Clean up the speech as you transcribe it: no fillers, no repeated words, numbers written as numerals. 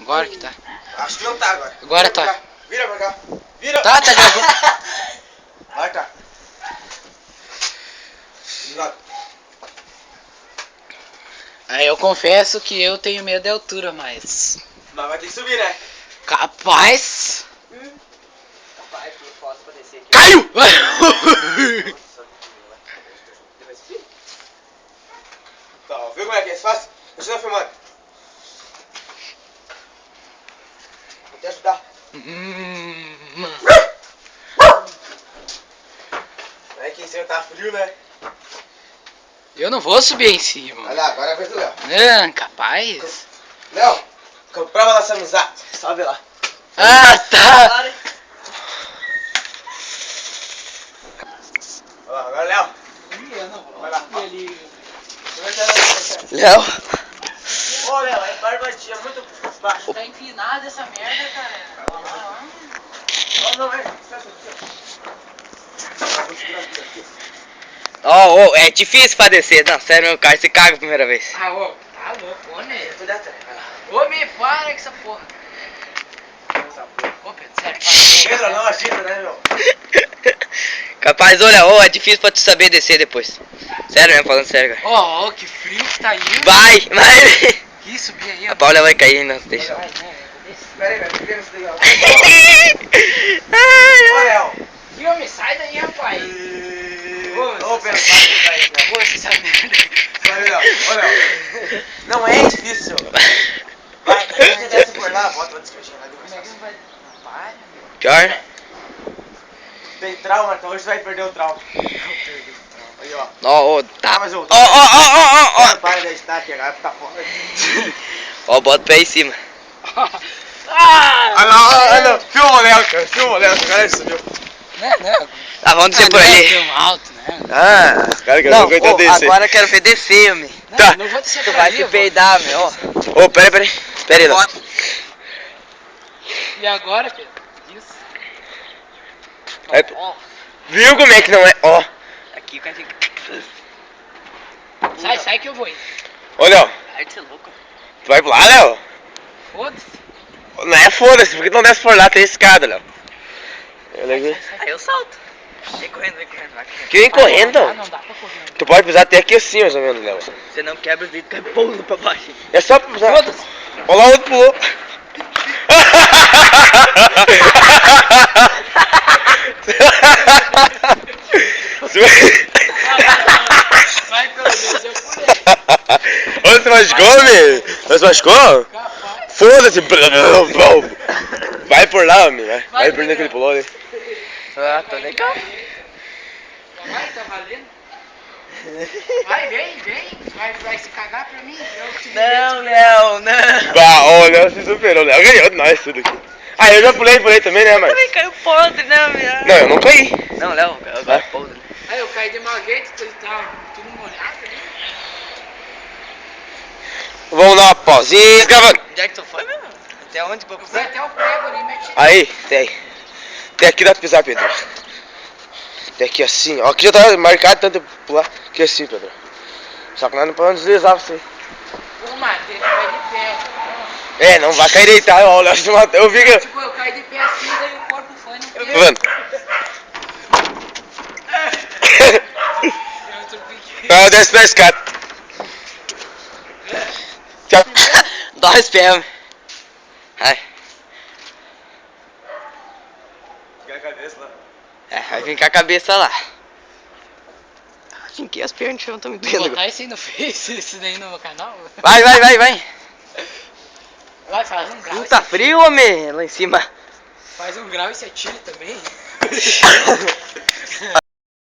Agora que tá. Acho que não tá agora. Agora tá. Vira pra cá. Vira. Tá gravando. Vai, tá. Aí eu confesso que eu tenho medo de altura, mas... Mas vai ter que subir, né? Capaz... Rapaz, que foto pra descer aqui. Caiu! Tá, ó, viu como é que é fácil? Continua filmando. Vou te ajudar. É que em cima tá frio, né? Eu não vou subir em cima. Olha lá, agora é a vez do Léo. Capaz? Léo, comprova nossa amizade. Sobe lá. Ah, tá! Olha lá, agora Léo. Vai lá. Léo? Ô Léo, é barbadinha, muito baixo. Tá empinada essa merda, cara. Não, é. Ó, é difícil pra descer. Não, sério, meu cara, você caga a primeira vez. Ah, ô, tá louco, ô, né? Tu desce, vai lá. Ô, me para com essa porra. Ô, Pedro, sério, Pedro, não agita, né, meu? Capaz, olha, é difícil pra tu saber descer depois. Sério mesmo, falando sério, cara. Ó, que frio que tá aí. Vai! Que subir aí, A Paula vai cair, não deixa. Pera aí, velho, fica nesse daí, ó. Ai, Ô, Léo. Que homem, sai daí, rapaz. Ô, Pedro, sai, Léo. Pô, essa merda. Vai, Léo. Ô, Léo. Não é difícil. Vai, você desce por lá, bota o descrição lá. Como é que não vai... Para, meu. Pior? Tem trauma, então hoje você vai perder o trauma. Aí, ó. Ó, tá. Mas eu- Ó. Para de estar aqui, agora fica fora. Ó, bota o pé em cima. Ah! Olha lá, olha lá. Filma o Léo, cara. Filma o Léo, o cara subiu. Não. Tá, vamos descer por ali. Tão alto, né? Ah, cara que Não, agora eu quero ver descer, homem. Não, Tá. não vou descer Tu por vai ali, se eu vou- peidar, meu, ó. Ô, pera aí, Léo. E agora, Pedro? Isso. Aí, Ó, viu como é que não é? Ó. Aqui o cara fica... sai que eu vou ir. Ô, Léo. Ai, você é louco. Tu vai pular, Léo? Foda-se. Não é foda-se, por que tu não desce por lá? Tem escada, Léo. Aí eu salto. Vem correndo, vai. Que vem correndo? Ah, não dá pra correr. Tu pode pisar até aqui assim, mais ou menos, Léo. Você não quebra os dedos, cai pulando pra baixo. É só pisar. Foda-se. Olha lá, o outro pulou. Vai pelo Deus, eu fui. Onde você machucou, homem? Você machucou? Capaz. Foda-se. Vai por lá, homem. Vai por onde que ele pulou ali. Ah, tô legal. Vai, tá valendo? Vai, vem. Vai se cagar pra mim. Léo, não. Bah, ó, o Léo se superou. O Léo ganhou de nós tudo aqui. Ah, eu já pulei também, né, mas... Também caiu podre, né, minha? Não, eu não caí. Não, Léo, agora podre. Aí eu caí de mau jeito, tu tá tudo molhado ali. Vamos dar uma pausinha, gravando. Onde é que tu foi, meu? Até onde que eu fui? Até o prego ali, mete. Aí, tem. Tem aqui dá pra pisar, Pedro. Tem aqui assim, ó. Aqui já tá marcado tanto pra pular. Aqui assim, Pedro. Só que nós não podemos deslizar você. Ô, Matheus, cai de pé. É, não vai cair deitado, ó. O Léo se matou. Eu vi que... Tipo, eu caí de pé assim, daí o corpo foi no pé. Tá vendo? Não, desce pra escada. Tchau. Dá os pés, homem. Ai. Fica a cabeça lá. É, vai vir com a cabeça lá. Finquei as pernas no chão, tô me Vou doendo. botar isso aí no Face, isso daí no canal. Vai. Vai, faz um grau. Não tá frio, homem? Lá em cima. Faz um grau e se atira também.